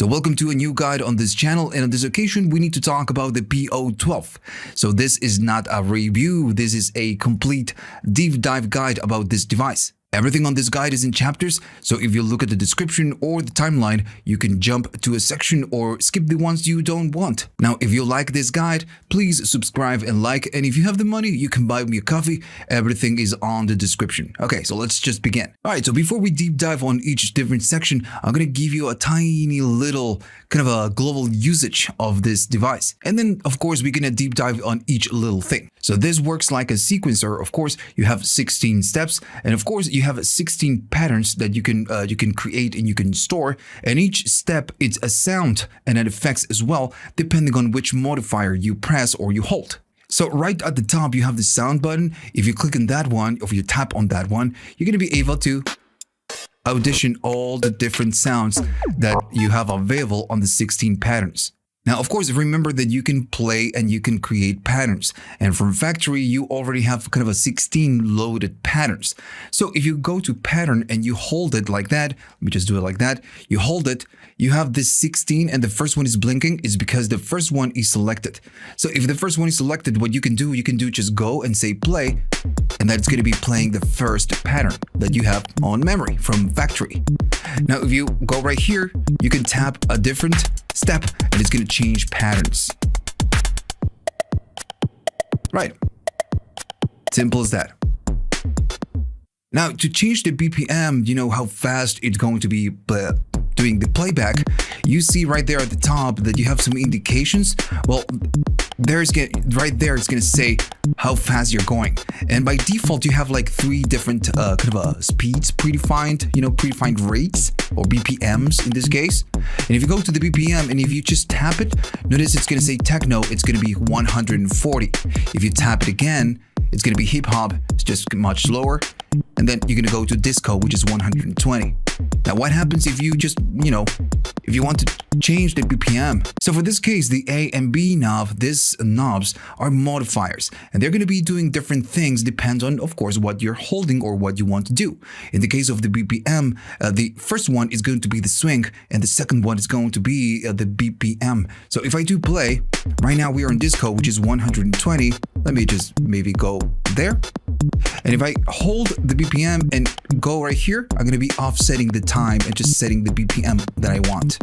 So welcome to a new guide on this channel, and on this occasion we need to talk about the PO-12. So this is not a review, this is a complete deep dive guide about this device. Everything on this guide is in chapters, so if you look at the description or the timeline, you can jump to a section or skip the ones you don't want. Now, if you like this guide, please subscribe and like, and if you have the money, you can buy me a coffee. Everything is on the description. Okay, so let's just begin. All right, so before we deep dive on each different section, I'm gonna give you a tiny little kind of a global usage of this device. And then, of course, we're gonna deep dive on each little thing. So this works like a sequencer. Of course, you have 16 steps, and of course, you have 16 patterns that you can create and you can store. And each step is a sound and an effects as well, depending on which modifier you press or you hold. So right at the top, you have the sound button. If you click on that one, or if you tap on that one, you're gonna be able to audition all the different sounds that you have available on the 16 patterns. Now, of course, remember that you can play and you can create patterns. And from factory, you already have kind of a 16 loaded patterns. So if you go to pattern and you hold it like that, let me just do it like that. You hold it, you have this 16 and the first one is blinking is because the first one is selected. So if the first one is selected, what you can do just go and say play, and that's going to be playing the first pattern that you have on memory from factory. Now, if you go right here, you can tap a different step and it's going to change patterns. Right. Simple as that. Now, to change the BPM, you know how fast it's going to be doing the playback. You see right there at the top that you have some indications. Well, right there, it's going to say how fast you're going. And by default, you have like three different speeds predefined, predefined rates or BPMs in this case. And if you go to the BPM and if you just tap it, notice it's going to say techno, it's going to be 140. If you tap it again, it's going to be hip hop, it's just much slower. And then you're going to go to disco, which is 120. Now, what happens if you just, if you want to change the BPM? So for this case, the A and B knob, these knobs are modifiers, and they're going to be doing different things, depends on, of course, what you're holding or what you want to do. In the case of the BPM, the first one is going to be the swing, and the second one is going to be the BPM. So if I do play, right now we are in disco, which is 120. Let me just maybe go there. And if I hold the BPM and go right here, I'm going to be offsetting the time and just setting the BPM that I want.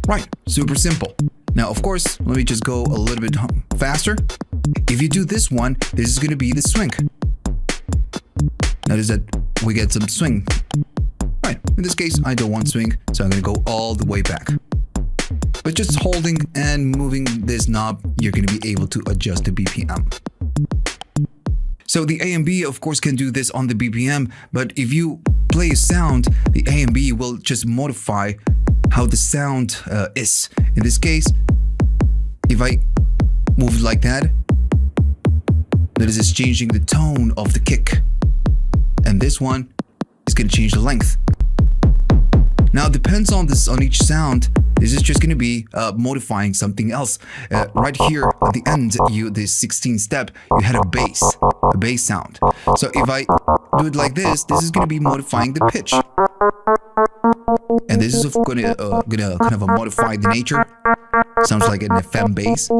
Right, super simple. Now, of course, let me just go a little bit faster. If you do this one, this is going to be the swing. Notice that we get some swing. Right, in this case, I don't want swing, so I'm going to go all the way back. But just holding and moving this knob, you're going to be able to adjust the BPM. So the A and B, of course, can do this on the BPM, but if you play a sound, the A and B will just modify how the sound is. In this case, if I move it like that, notice it's changing the tone of the kick. And this one is going to change the length. Now, it depends on each sound. This is just going to be modifying something else. Right here at the end, the 16th step, you had a bass sound. So if I do it like this is going to be modifying the pitch. And this is gonna kind of modify the nature. Sounds like an FM bass.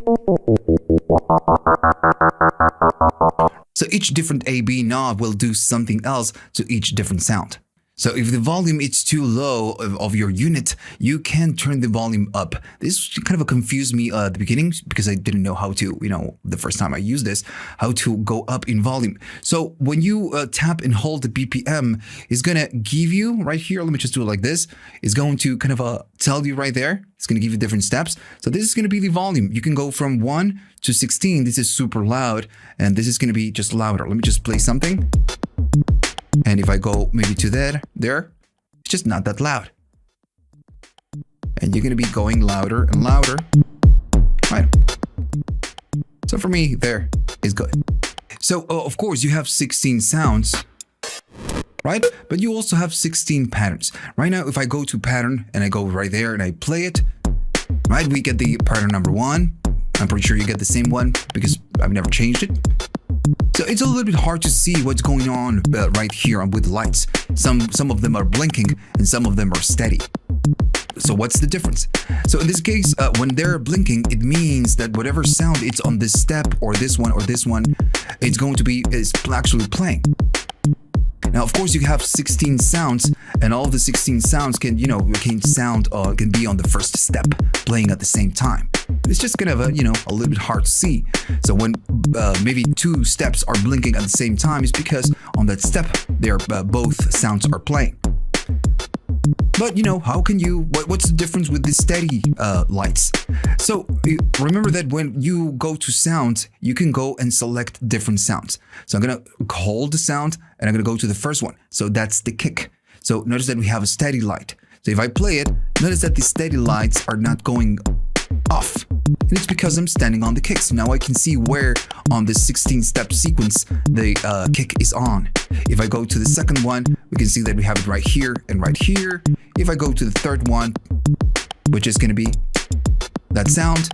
So each different A-B knob will do something else to each different sound. So if the volume is too low of your unit, you can turn the volume up. This kind of confused me at the beginning because I didn't know how to, the first time I used this, how to go up in volume. So when you tap and hold the BPM, it's going to give you right here, let me just do it like this. It's going to kind of tell you right there. It's going to give you different steps. So this is going to be the volume. You can go from 1 to 16. This is super loud, and this is going to be just louder. Let me just play something. And if I go maybe to there, it's just not that loud. And you're going to be going louder and louder. Right. So for me, there is good. So, of course, you have 16 sounds, right? But you also have 16 patterns. Right now, if I go to pattern and I go right there and I play it, right, we get the pattern number 1. I'm pretty sure you get the same one because I've never changed it. So it's a little bit hard to see what's going on right here with the lights. Some of them are blinking and some of them are steady. So what's the difference? So in this case, when they're blinking, it means that whatever sound it's on this step or this one, it's going to be actually playing. Now, of course, you have 16 sounds, and all of the 16 sounds can be on the first step, playing at the same time. It's just kind of a little bit hard to see. So when maybe 2 steps are blinking at the same time, it's because on that step, both sounds are playing. But how can what's the difference with the steady lights? So remember that when you go to sound, you can go and select different sounds. So I'm gonna hold the sound and I'm gonna go to the first one. So that's the kick. So notice that we have a steady light. So if I play it, notice that the steady lights are not going off. And it's because I'm standing on the kick. So now I can see where on the 16-step sequence the kick is on. If I go to the second one, we can see that we have it right here and right here. If I go to the third one, which is going to be that sound,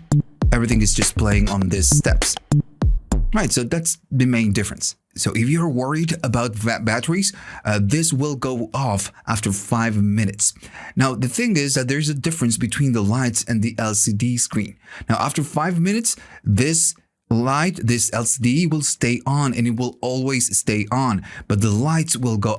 everything is just playing on these steps. Right, so that's the main difference. So if you're worried about batteries, this will go off after 5 minutes. Now, the thing is that there's a difference between the lights and the LCD screen. Now, after 5 minutes, this LCD will stay on and it will always stay on, but the lights will go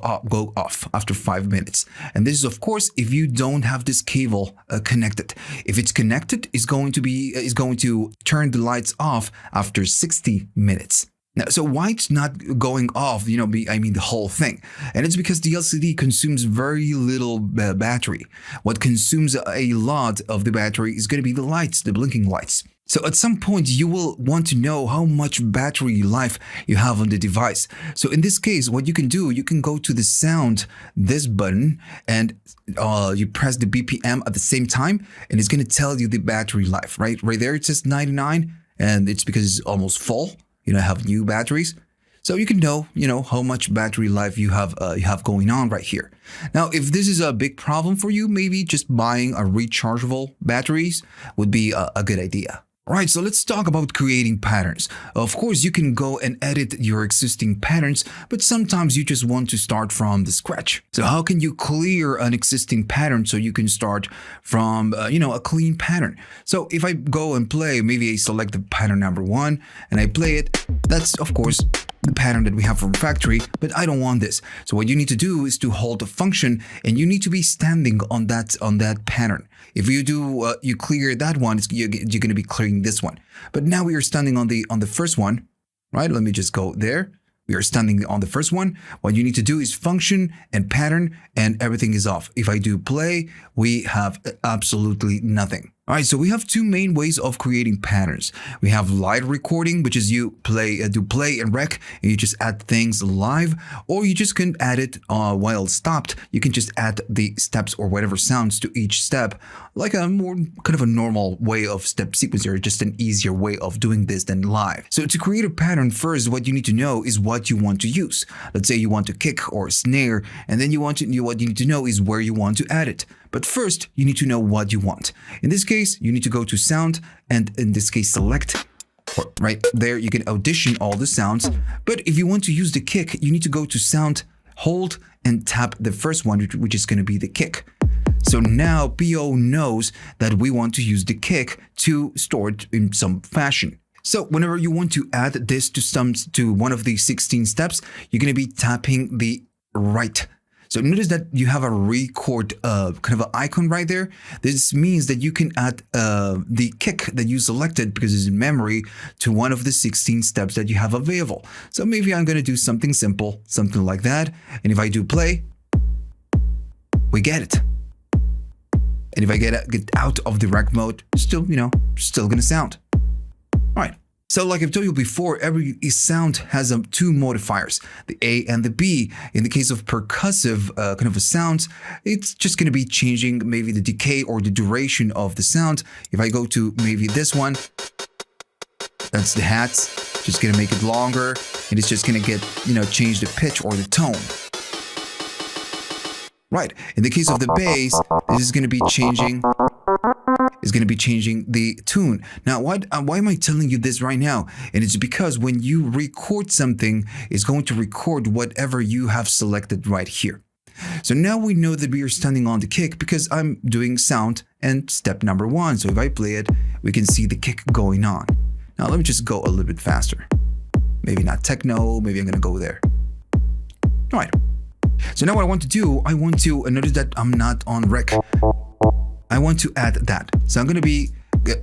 off after 5 minutes. And this is, of course, if you don't have this cable connected. If it's connected, it's going to turn the lights off after 60 minutes. Now, so why it's not going off, the whole thing? And it's because the LCD consumes very little battery. What consumes a lot of the battery is going to be the lights, the blinking lights. So at some point, you will want to know how much battery life you have on the device. So in this case, what you can do, you can go to the sound, this button, and you press the BPM at the same time, and it's going to tell you the battery life, right? Right there, it says 99, and it's because it's almost full. Have new batteries. So you can know, how much battery life you have going on right here. Now, if this is a big problem for you, maybe just buying a rechargeable batteries would be a good idea. All right, so let's talk about creating patterns. Of course, you can go and edit your existing patterns, but sometimes you just want to start from the scratch. So how can you clear an existing pattern so you can start from, a clean pattern? So if I go and play, maybe I select the pattern number 1 and I play it, that's, of course, the pattern that we have from factory, but I don't want this. So what you need to do is to hold the function and you need to be standing on that pattern. If you do, you clear that one, you're going to be clearing this one. But now we are standing on the first one, right? Let me just go there. We are standing on the first one. What you need to do is function and pattern and everything is off. If I do play, we have absolutely nothing. All right, so we have 2 main ways of creating patterns. We have live recording, which is you do play and rec, and you just add things live, or you just can add it while stopped. You can just add the steps or whatever sounds to each step, like a more kind of a normal way of step sequencer, just an easier way of doing this than live. So to create a pattern, first, what you need to know is what you want to use. Let's say you want to kick or snare, and then what you need to know is where you want to add it. But first, you need to know what you want. In this case, you need to go to sound and in this case, select. Right there, you can audition all the sounds. But if you want to use the kick, you need to go to sound, hold, and tap the first one, which is going to be the kick. So now PO knows that we want to use the kick to store it in some fashion. So whenever you want to add this to one of the 16 steps, you're going to be tapping the right. So notice that you have a record kind of an icon right there. This means that you can add the kick that you selected because it's in memory to one of the 16 steps that you have available. So maybe I'm going to do something simple, something like that. And if I do play, we get it. And if I get out of the rec mode, still going to sound. All right. So like I've told you before, every sound has 2 modifiers, the A and the B. In the case of percussive kind of a sound, it's just going to be changing maybe the decay or the duration of the sound. If I go to maybe this one, that's the hats, just going to make it longer, and it's just going to get, change the pitch or the tone. Right. In the case of the bass, this is going to be changing is going to be changing the tune. Now, why am I telling you this right now? And it's because when you record something, it's going to record whatever you have selected right here. So now we know that we are standing on the kick because I'm doing sound and step number 1. So if I play it, we can see the kick going on. Now let me just go a little bit faster. Maybe not techno, maybe I'm going to go there. All right. So now what I want to do, I want to notice that I'm not on rec. I want to add that. So I'm going to be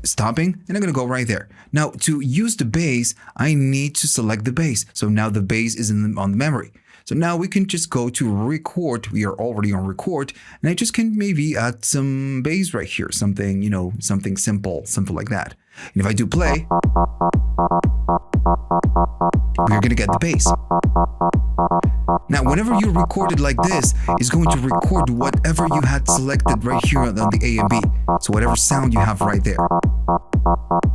stopping and I'm going to go right there. Now to use the bass, I need to select the bass. So now the bass is on the memory. So now we can just go to record. We are already on record and I just can maybe add some bass right here. Something, you know, something simple like that. And if I do play, we're going to get the bass. Now, whenever you record it like this, it's going to record whatever you had selected right here on the A and B. So whatever sound you have right there.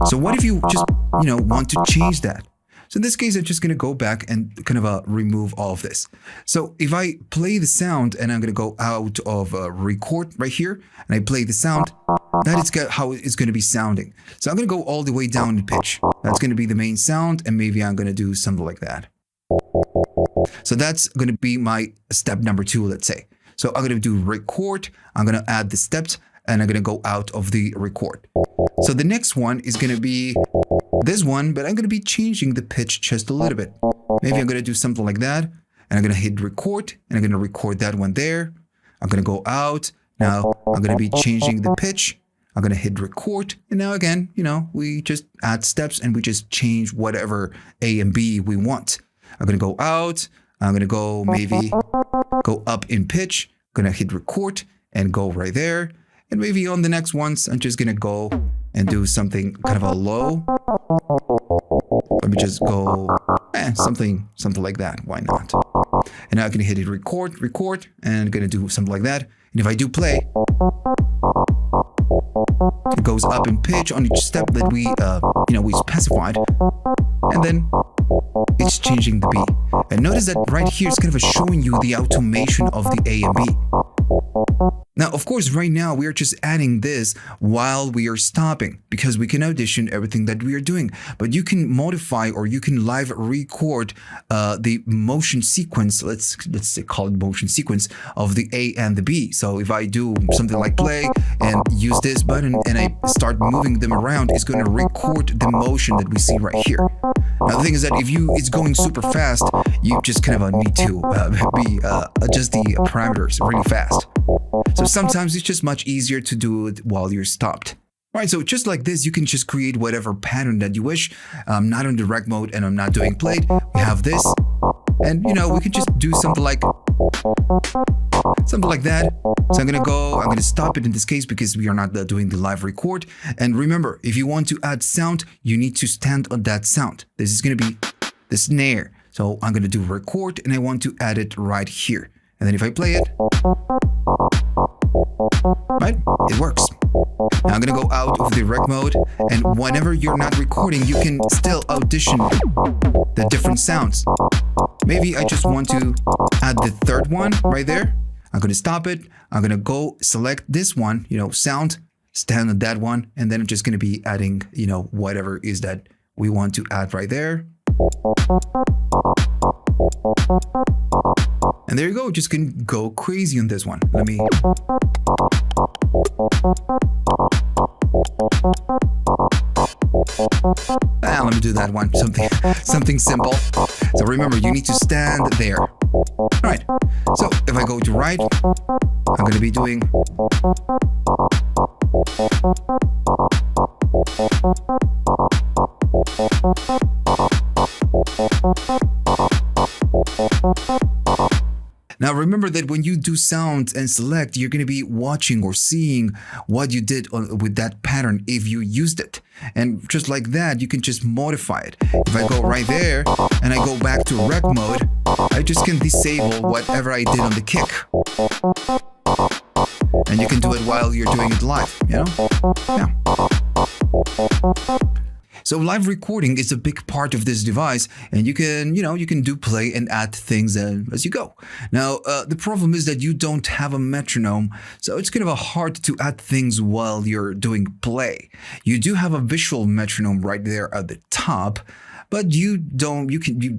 So what if you just, you know, want to change that? So in this case, I'm just going to go back and kind of remove all of this. So if I play the sound and I'm going to go out of record right here and I play the sound, that is how it's going to be sounding. So I'm going to go all the way down in pitch. That's going to be the main sound and maybe I'm going to do something like that. So that's going to be my step number 2, let's say. So I'm going to do record. I'm going to add the steps and I'm going to go out of the record. So the next one is going to be this one, but I'm going to be changing the pitch just a little bit. Maybe I'm going to do something like that. And I'm going to hit record and I'm going to record that one there. I'm going to go out. Now I'm going to be changing the pitch. I'm going to hit record. And now again, you know, we just add steps and we just change whatever A and B we want. I'm going to go out. I'm going to go maybe go up in pitch. I'm going to hit record and go right there. And maybe on the next ones, I'm just going to go and do something kind of a low. Let me just go something like that. Why not? And now I can hit it record, and I'm going to do something like that. And if I do play, it goes up in pitch on each step that we, we specified. And then it's changing the B. And notice that right here it's kind of showing you the automation of the A and B. Now, of course, right now we are just adding this while we are stopping because we can audition everything that we are doing. But you can modify or you can live record the motion sequence. Let's say call it motion sequence of the A and the B. So if I do something like play and use this button and I start moving them around, it's going to record the motion that we see right here. Now the thing is that if it's going super fast, you just kind of need to adjust the parameters really fast. So sometimes it's just much easier to do it while you're stopped. All right, so just like this, you can just create whatever pattern that you wish. I'm not on direct mode and I'm not doing played. We have this, and we can just do something like that. So I'm going to stop it in this case because we are not doing the live record. And remember, if you want to add sound, you need to stand on that sound. This is going to be the snare. So I'm going to do record and I want to add it right here. And then if I play it, right, it works. Now I'm going to go out of the rec mode, and whenever you're not recording, you can still audition the different sounds. Maybe I just want to add the third one right there. I'm going to stop it. I'm going to go select this one, sound, stand on that one, and then I'm just going to be adding, whatever is that we want to add right there. And there you go, just can go crazy on this one. Let me do that one, something simple. So remember, you need to stand there. All right, so if I go to right, I'm going to be doing Now remember that when you do sounds and select, you're going to be watching or seeing what you did with that pattern if you used it. And just like that, you can just modify it. If I go right there and I go back to rec mode, I just can disable whatever I did on the kick. And you can do it while you're doing it live, Yeah. So live recording is a big part of this device, and you can do play and add things as you go. Now, the problem is that you don't have a metronome, so it's kind of hard to add things while you're doing play. You do have a visual metronome right there at the top, but you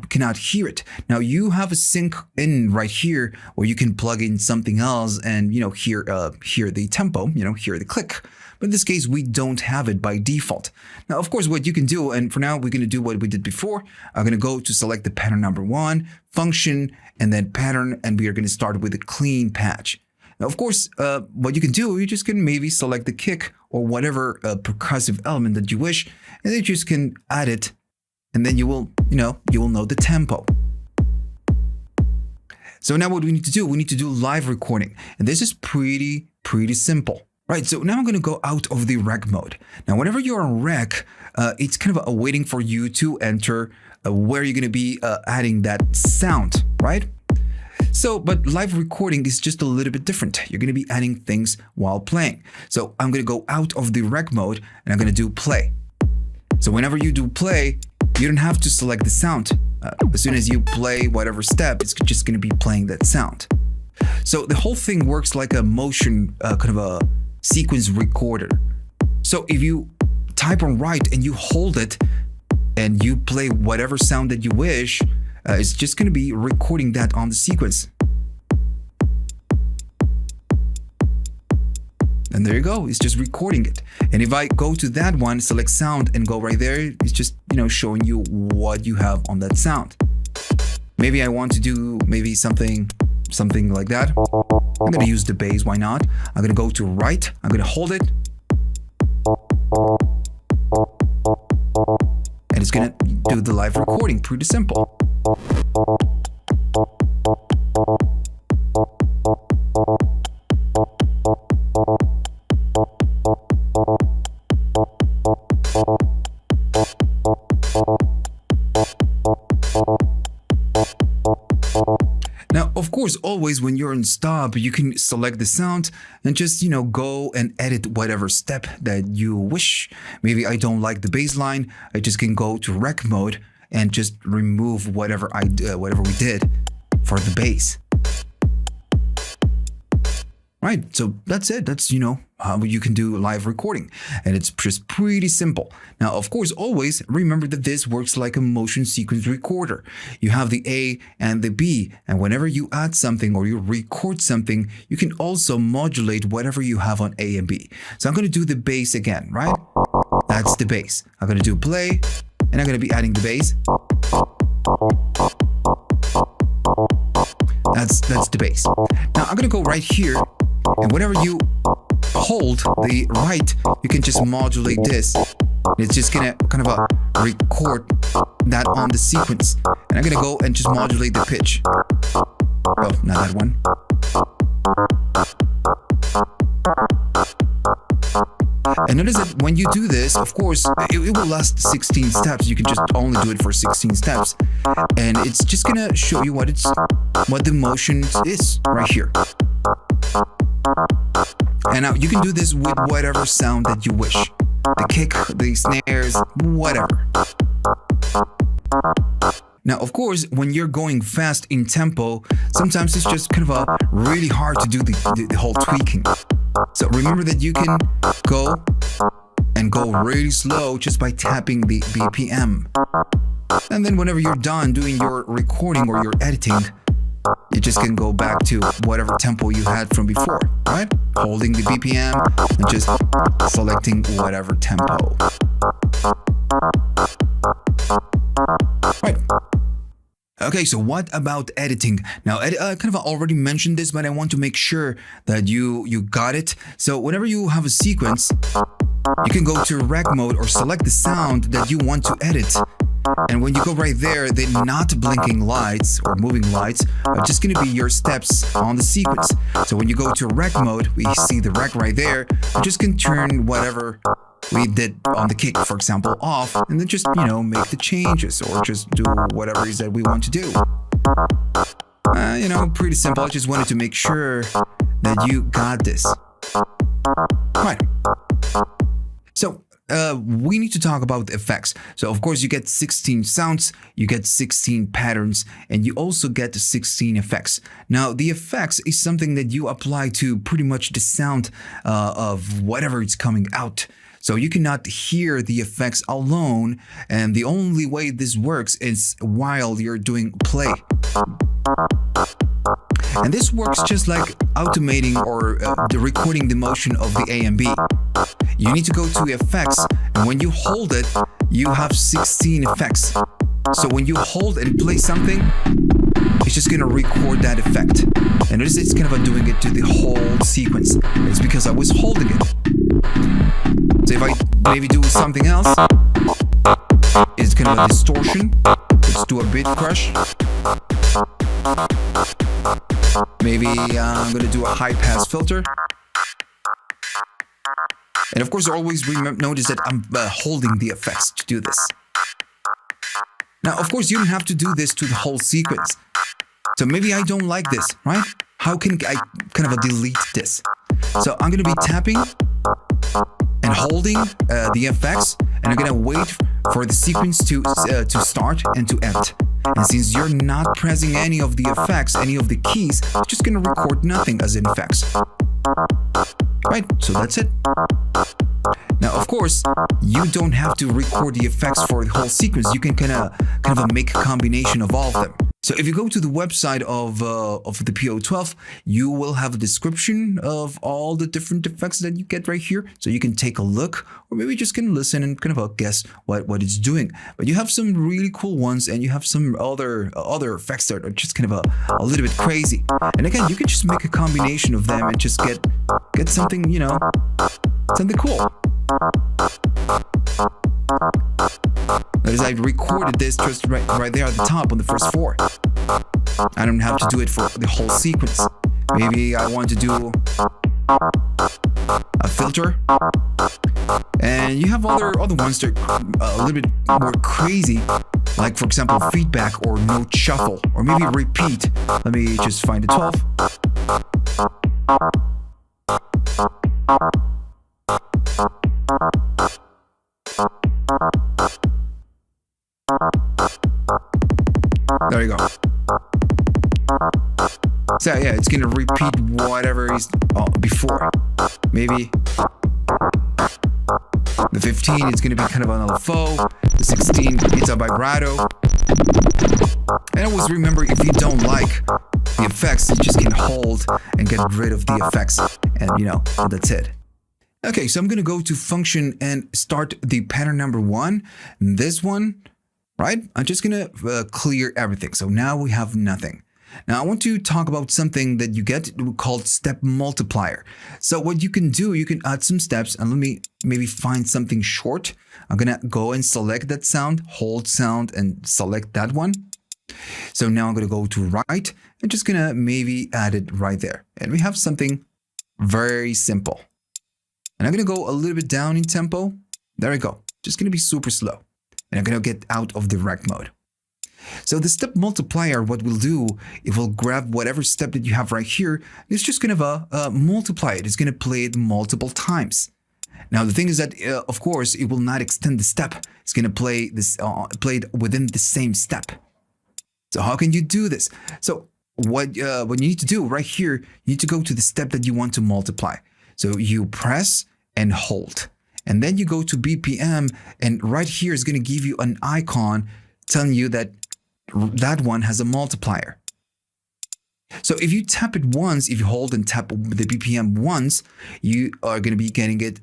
cannot hear it. Now you have a sync in right here where you can plug in something else and hear the tempo, hear the click. But in this case, we don't have it by default. Now, of course, what you can do, and for now, we're going to do what we did before. I'm going to go to select the pattern number 1, function, and then pattern, and we are going to start with a clean patch. Now, of course, what you can do, you just can maybe select the kick or whatever percussive element that you wish, and then you just can add it. And then you will know the tempo. So now what we need to do, we need to do live recording. And this is pretty simple. Right, so now I'm going to go out of the rec mode. Now, whenever you're on rec, it's kind of waiting for you to enter where you're going to be adding that sound, right? So, but live recording is just a little bit different. You're going to be adding things while playing. So I'm going to go out of the rec mode and I'm going to do play. So whenever you do play, you don't have to select the sound. As soon as you play whatever step, it's just going to be playing that sound. So the whole thing works like a motion, kind of a sequence recorder. So if you type on write and you hold it and you play whatever sound that you wish, it's just going to be recording that on the sequence. And there you go, it's just recording it. And if I go to that one, select sound and go right there, it's just, showing you what you have on that sound. Maybe I want to do something like that. I'm going to use the bass, why not? I'm going to go to write, I'm going to hold it. And it's going to do the live recording, pretty simple. Now, of course, always when you're in stop, you can select the sound and just, go and edit whatever step that you wish. Maybe I don't like the bass line. I just can go to rec mode and just remove whatever we did for the bass. Right, so that's it. That's, how you can do live recording. And it's just pretty simple. Now, of course, always remember that this works like a motion sequence recorder. You have the A and the B, and whenever you add something or you record something, you can also modulate whatever you have on A and B. So I'm going to do the bass again, right? That's the bass. I'm going to do play, and I'm going to be adding the bass. That's the bass. Now I'm going to go right here. And whenever you hold the right, you can just modulate this. It's just gonna kind of record that on the sequence. And I'm gonna go and just modulate the pitch. Oh, not that one. And notice that when you do this, of course, it will last 16 steps. You can just only do it for 16 steps. And it's just gonna show you what the motion is right here. And now you can do this with whatever sound that you wish. The kick, the snares, whatever. Now, of course, when you're going fast in tempo, sometimes it's just kind of really hard to do the whole tweaking. So remember that you can go really slow just by tapping the BPM. And then whenever you're done doing your recording or your editing, you just can go back to whatever tempo you had from before, right? Holding the BPM and just selecting whatever tempo. Right. Okay, so what about editing? Now, I kind of already mentioned this, but I want to make sure that you got it. So whenever you have a sequence, you can go to rec mode or select the sound that you want to edit. And when you go right there, the not blinking lights or moving lights are just going to be your steps on the sequence. So when you go to rec mode, we see the rec right there. You just can turn whatever we did on the kick, for example, off, and then just, make the changes or just do whatever it is that we want to do. Pretty simple. I just wanted to make sure that you got this. Right. So we need to talk about the effects. So of course you get 16 sounds, you get 16 patterns, and you also get 16 effects. Now the effects is something that you apply to pretty much the sound of whatever is coming out. So you cannot hear the effects alone, and the only way this works is while you're doing play. And this works just like automating or recording the motion of the A and B. You need to go to effects, and when you hold it, you have 16 effects. So when you hold and play something, it's just gonna record that effect. And notice it's kind of doing it to the whole sequence. It's because I was holding it. So if I maybe do something else, it's kind of a distortion. Let's do a bit crush. Maybe I'm gonna do a high pass filter. And of course, always notice that I'm holding the effects to do this. Now, of course, you don't have to do this to the whole sequence. So maybe I don't like this, right? How can I kind of delete this? So I'm going to be tapping and holding the effects, and I'm going to wait for the sequence to start and to end. And since you're not pressing any of the effects, any of the keys, it's just going to record nothing as in effects. Right, so that's it. Now, of course, you don't have to record the effects for the whole sequence. You can kind of make a combination of all of them. So if you go to the website of the PO-12, you will have a description of all the different effects that you get right here. So you can take a look, or maybe just can listen and kind of guess what it's doing. But you have some really cool ones, and you have some other effects that are just kind of a little bit crazy. And again, you can just make a combination of them and just get something, you know, something cool. Notice I recorded this just right there at the top on the first 4. I don't have to do it for the whole sequence. Maybe I want to do a filter. And you have other ones that are a little bit more crazy, like for example feedback or note shuffle, or maybe repeat. Let me just find the 12. There you go. So yeah, it's gonna repeat whatever is before. Maybe the 15 is gonna be kind of an LFO. The 16 it's a vibrato. And always remember, if you don't like the effects, you just can hold and get rid of the effects, and you know, that's it. Okay, so I'm gonna go to function and start the pattern number 1. This one, right? I'm just gonna clear everything. So now we have nothing. Now I want to talk about something that you get called step multiplier. So what you can do, you can add some steps, and let me maybe find something short. I'm gonna go and select that sound, hold sound, and select that one. So now I'm gonna go to right and just gonna maybe add it right there. And we have something very simple. And I'm gonna go a little bit down in tempo. There we go. Just gonna be super slow. And I'm gonna get out of the rec mode. So the step multiplier, what we'll do, it will grab whatever step that you have right here. It's just gonna multiply it. It's gonna play it multiple times. Now the thing is that, of course, it will not extend the step. It's gonna play this played within the same step. So how can you do this? So what you need to do right here, you need to go to the step that you want to multiply. So you press and hold. And then you go to BPM, and right here is going to give you an icon telling you that that one has a multiplier. So if you tap it once, if you hold and tap the BPM once, you are going to be getting it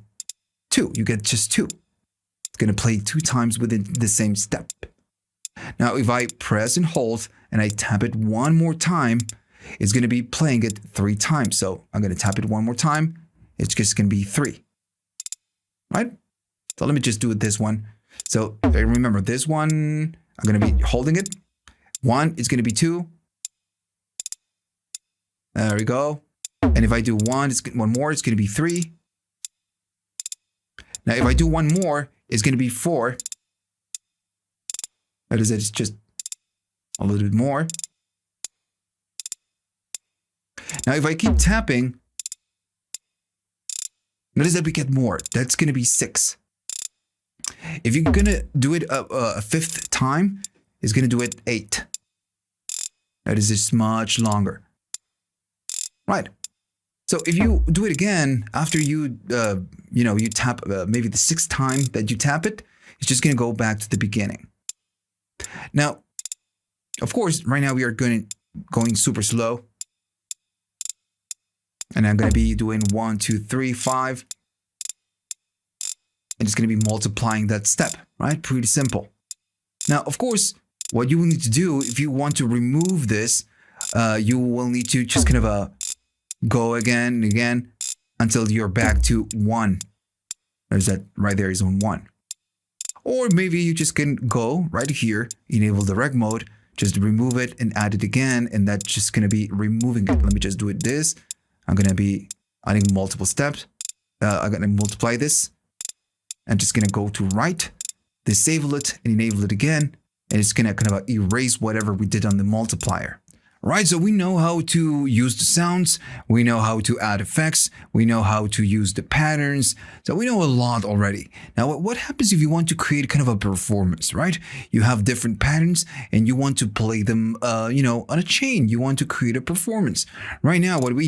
2. You get just 2. It's going to play 2 times within the same step. Now, if I press and hold and I tap it one more time, it's going to be playing it 3 times. So I'm going to tap it one more time. It's just going to be 3. Right? So let me just do it this one. So remember this one, I'm going to be holding it. 1 is going to be 2. There we go. And if I do one more, it's going to be 3. Now, if I do one more, it's going to be 4. That is, it's just a little bit more. Now, if I keep tapping, notice that we get more. That's going to be 6. If you're gonna do it a fifth time, it's gonna do it 8. That is just much longer. Right. So if you do it again after you you tap maybe the 6th time that you tap it, it's just gonna go back to the beginning. Now, of course, right now we are going super slow, and I'm gonna be doing 1, 2, 3, 5, and it's gonna be multiplying that step. Right? Pretty simple. Now, of course, what you will need to do if you want to remove this, you will need to just kind of go again and again until you're back to 1. There's that right there is on 1. Or maybe you just can go right here, enable direct mode, just remove it and add it again, and that's just going to be removing it. Let me just do it this. I'm going to be adding multiple steps. I'm going to multiply this. I'm just going to go to right, disable it, and enable it again. And it's going to kind of erase whatever we did on the multiplier. Right, so we know how to use the sounds, we know how to add effects, we know how to use the patterns, so we know a lot already. Now, what happens if you want to create kind of a performance, right? You have different patterns and you want to play them, on a chain. You want to create a performance. Right now, what we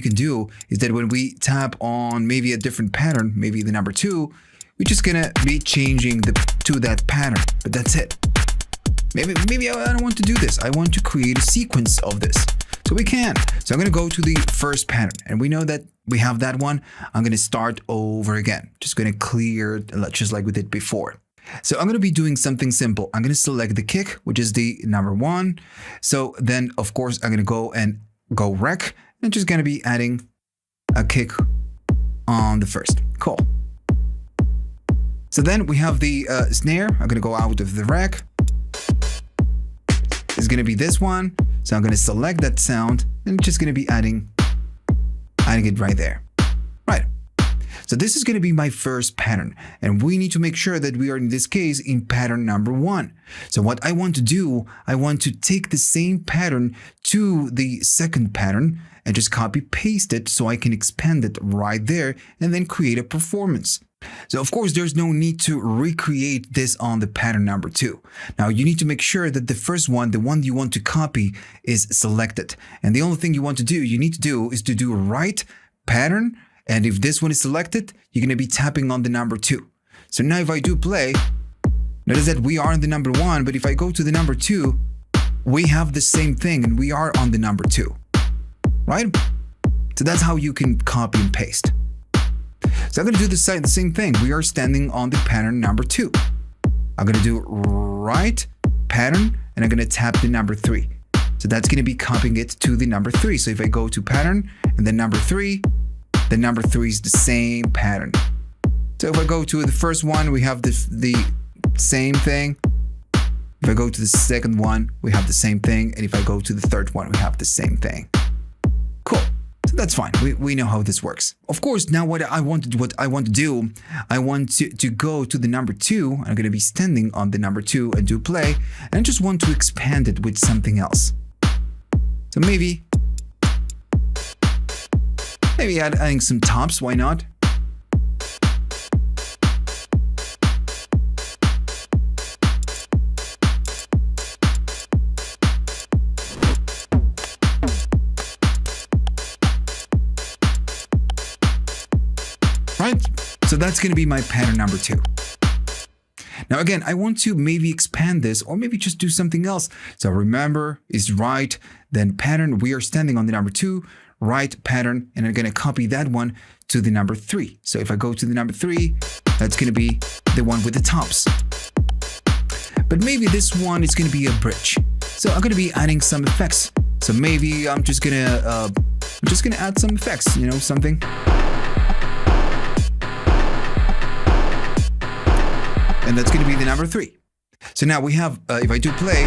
can do is that when we tap on maybe a different pattern, maybe the number 2, we're just gonna be changing to that pattern, but that's it. Maybe I don't want to do this. I want to create a sequence of this. So we can. So I'm going to go to the first pattern. And we know that we have that one. I'm going to start over again. Just going to clear just like we did before. So I'm going to be doing something simple. I'm going to select the kick, which is the number 1. So then, of course, I'm going to go rec. And just going to be adding a kick on the first. Cool. So then we have the snare. I'm going to go out of the rec. It's going to be this one. So I'm going to select that sound and just going to be adding it right there. Right. So this is going to be my first pattern, and we need to make sure that we are in this case in pattern number 1. So what I want to do, I want to take the same pattern to the second pattern and just copy paste it so I can expand it right there and then create a performance. So of course, there's no need to recreate this on the pattern number 2. Now you need to make sure that the first one, the one you want to copy, is selected. And the only thing you need to do is to do right pattern. And if this one is selected, you're going to be tapping on the number 2. So now if I do play, notice that we are on the number 1, but if I go to the number 2, we have the same thing and we are on the number 2, right? So that's how you can copy and paste. So I'm going to do the same thing. We are standing on the pattern number 2. I'm going to do right pattern and I'm going to tap the number 3. So that's going to be copying it to the number 3. So if I go to pattern and then number 3, the number 3 is the same pattern. So if I go to the first one, we have the same thing. If I go to the second one, we have the same thing. And if I go to the third one, we have the same thing. Cool. So that's fine. We know how this works. Of course, now what I want to do, I want to go to the number 2. I'm going to be standing on the number 2 and do play. And I just want to expand it with something else. So maybe adding some tops, why not? Right? So that's going to be my pattern number 2. Now again, I want to maybe expand this or maybe just do something else. So remember, is right, then pattern, we are standing on the number 2, right pattern, and I'm going to copy that one to the number 3. So if I go to the number 3, that's going to be the one with the tops. But maybe this one is going to be a bridge. So I'm going to be adding some effects. So maybe I'm just going to add some effects, something. And that's going to be the number 3. So now we have, if I do play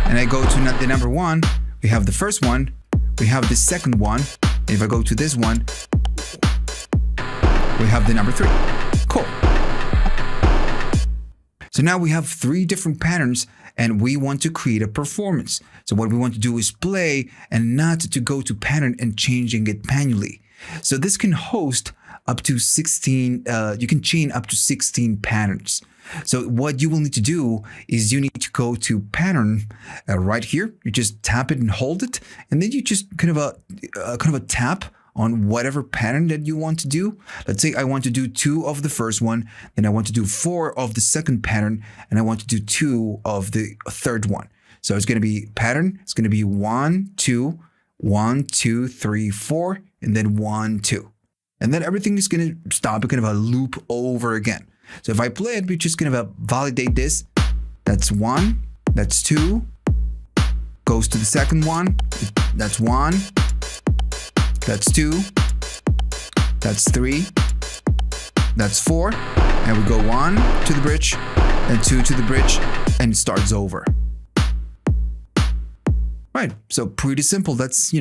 and I go to the number 1, we have the first one, we have the second one. And if I go to this one, we have the number 3. Cool. So now we have 3 different patterns and we want to create a performance. So what we want to do is play and not to go to pattern and changing it manually. So this can host up to 16, you can chain up to 16 patterns. So what you will need to do is you need to go to pattern right here. You just tap it and hold it, and then you just kind of a tap on whatever pattern that you want to do. Let's say I want to do 2 of the first one, then I want to do 4 of the second pattern, and I want to do 2 of the third one. So it's going to be pattern. It's going to be 1, 2, 1, 2, 3, 4, and then 1, 2. And then everything is going to stop, kind of a loop over again. So if I play it, we're just going to validate this. That's 1, that's 2, goes to the second one. That's 1, that's 2, that's 3, that's 4, and we go 1 to the bridge, and 2 to the bridge, and it starts over. Right, so pretty simple. That's,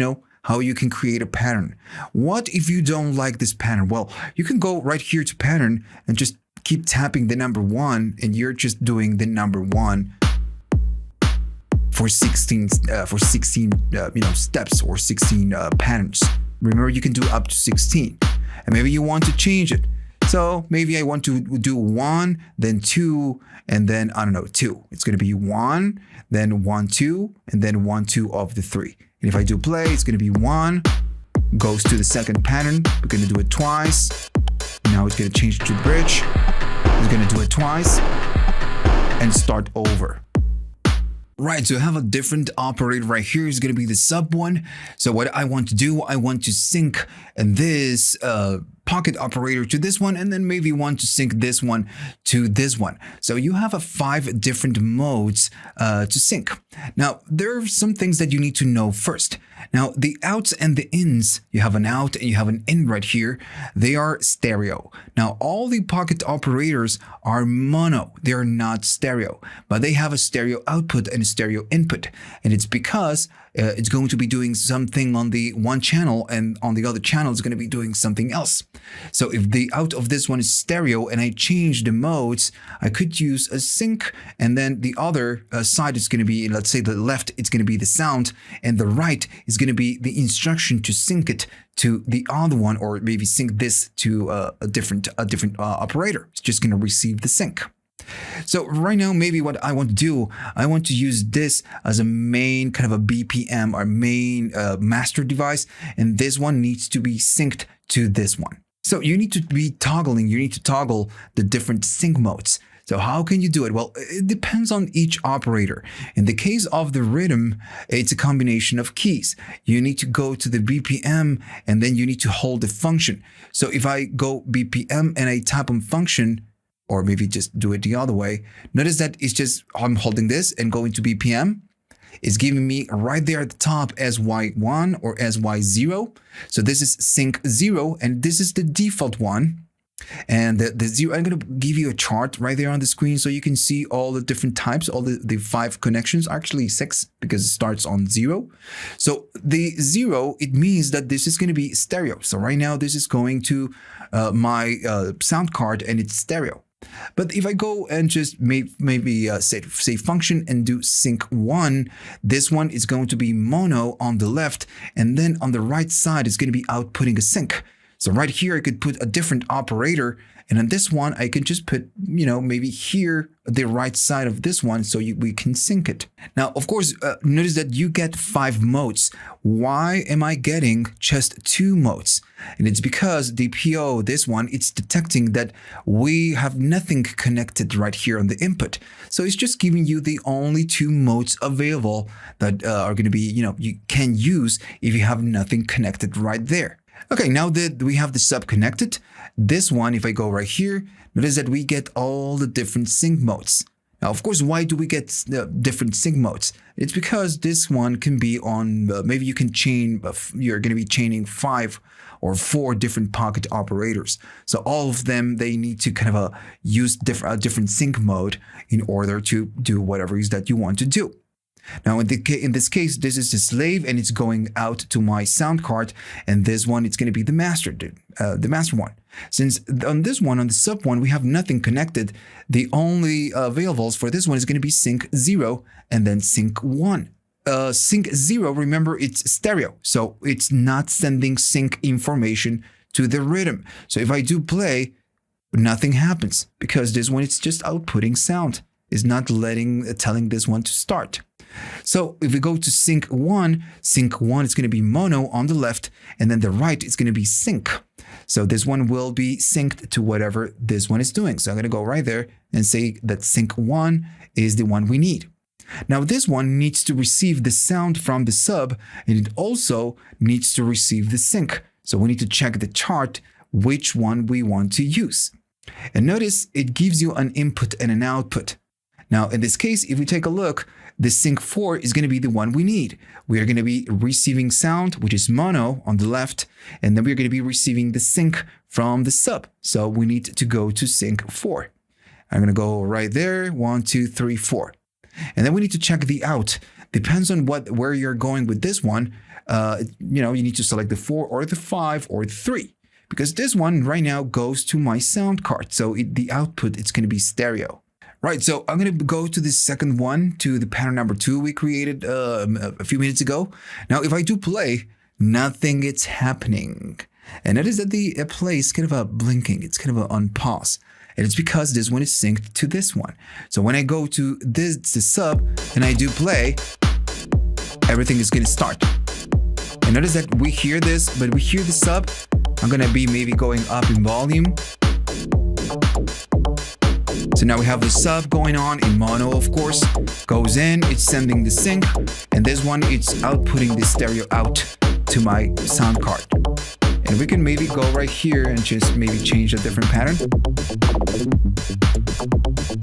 how you can create a pattern. What if you don't like this pattern? Well, you can go right here to pattern and just keep tapping the number 1, and you're just doing the number 1 for 16 steps or 16 patterns. Remember, you can do up to 16, and maybe you want to change it. So maybe I want to do 1, then 2, and then, 2. It's going to be 1, then 1, 2, and then 1, 2 of the 3. And if I do play, it's going to be 1, goes to the second pattern. We're going to do it twice. Now it's going to change to the bridge. It's going to do it twice and start over. Right, so I have a different operator right here. It's going to be the sub one. So what I want to do, I want to sync this pocket operator to this one, and then maybe want to sync this one to this one. So you have 5 different modes to sync. Now, there are some things that you need to know first. Now, the outs and the ins, you have an out and you have an in right here. They are stereo. Now, all the pocket operators are mono. They are not stereo, but they have a stereo output and a stereo input. And it's because it's going to be doing something on the one channel, and on the other channel it's going to be doing something else. So if the out of this one is stereo and I change the modes, I could use a sync, and then the other side is going to be, let's say the left, it's going to be the sound, and the right is going to be the instruction to sync it to the other one, or maybe sync this to a different operator. It's just going to receive the sync. So right now, maybe what I want to do, I want to use this as a main kind of a BPM or main master device, and this one needs to be synced to this one. So you need to be toggling, you need to toggle the different sync modes. So how can you do it? Well, it depends on each operator. In the case of the rhythm, it's a combination of keys. You need to go to the BPM, and then you need to hold the function. So if I go BPM and I tap on function, or maybe just do it the other way, notice that it's just, I'm holding this and going to BPM. It's giving me right there at the top SY1 or SY0. So this is sync 0, and this is the default one. And the 0, I'm going to give you a chart right there on the screen so you can see all the different types, all the 5 connections, actually 6, because it starts on 0. So the 0, it means that this is going to be stereo. So right now this is going to my sound card, and it's stereo. But if I go and just maybe say function and do sync 1, this one is going to be mono on the left, and then on the right side is going to be outputting a sync. So right here I could put a different operator, and on this one I can just put, maybe here the right side of this one, so we can sync it. Now, of course, notice that you get 5 modes. Why am I getting just 2 modes? And it's because the PO, this one, it's detecting that we have nothing connected right here on the input. So it's just giving you the only 2 modes available that are going to be, you can use if you have nothing connected right there. Okay, now that we have the sub connected, this one, if I go right here, notice that we get all the different sync modes. Now, of course, why do we get different sync modes? It's because this one can be on, maybe you can chain, you're going to be chaining 5 or 4 different pocket operators. So all of them, they need to kind of use different sync mode in order to do whatever it is that you want to do. Now, in this case, this is the slave, and it's going out to my sound card, and this one, it's going to be the master one. Since on this one, on the sub one, we have nothing connected, the only availables for this one is going to be sync 0 and then sync 1. Sync 0, remember, it's stereo, so it's not sending sync information to the rhythm. So if I do play, but nothing happens because this one is just outputting sound. It's not telling this one to start. So if we go to sync 1 is going to be mono on the left, and then the right is going to be sync. So this one will be synced to whatever this one is doing. So I'm going to go right there and say that sync 1 is the one we need. Now this one needs to receive the sound from the sub, and it also needs to receive the sync. So we need to check the chart which one we want to use. And notice it gives you an input and an output. Now in this case, if we take a look, the sync 4 is going to be the one we need. We are going to be receiving sound, which is mono on the left, and then we're going to be receiving the sync from the sub. So we need to go to sync 4. I'm going to go right there, 1, 2, 3, 4. And then we need to check the out. Depends on where you're going with this one. You need to select the 4 or the 5 or the 3, because this one right now goes to my sound card. So the output, it's going to be stereo. Right, so I'm going to go to the second one, to the pattern number 2 we created a few minutes ago. Now, if I do play, nothing is happening. And notice that the play is kind of a blinking. It's kind of on pause. And it's because this one is synced to this one. So when I go to the sub and I do play, everything is going to start. And notice that we hear this, but we hear the sub. I'm going to be maybe going up in volume. So now we have the sub going on in mono, of course, goes in, it's sending the sync, and this one, it's outputting the stereo out to my sound card. And we can maybe go right here and just maybe change a different pattern.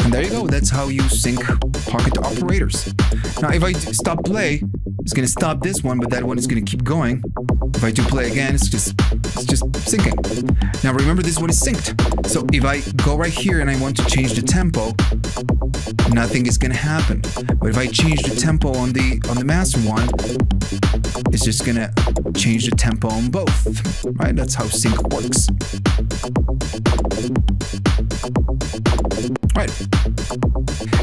And there you go, that's how you sync pocket operators. Now, if I stop play, it's going to stop this one, but that one is going to keep going. If I do play again, it's just syncing. Now remember, this one is synced. So if I go right here and I want to change the tempo, nothing is going to happen. But if I change the tempo on the master one, it's just going to change the tempo on both. Right? That's how sync works. Right.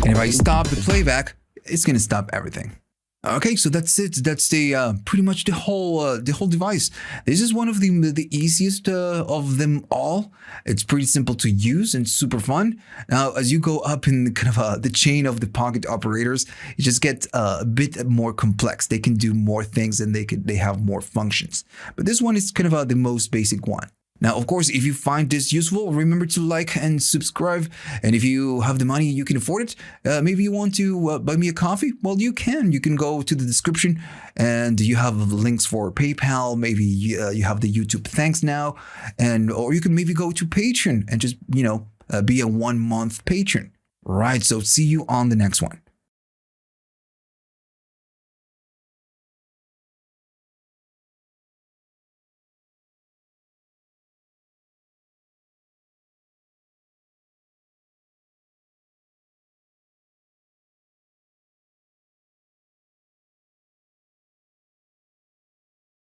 And if I stop the playback, it's going to stop everything. Okay, so that's it. That's the pretty much the whole device. This is one of the easiest of them all. It's pretty simple to use and super fun. Now, as you go up in kind of the chain of the pocket operators, it just gets a bit more complex. They can do more things and they have more functions. But this one is kind of the most basic one. Now, of course, if you find this useful, remember to like and subscribe. And if you have the money, you can afford it. Maybe you want to buy me a coffee? Well, you can. You can go to the description and you have links for PayPal. Maybe you have the YouTube thanks now. Or you can maybe go to Patreon and just, be a 1-month patron. Right. So see you on the next one.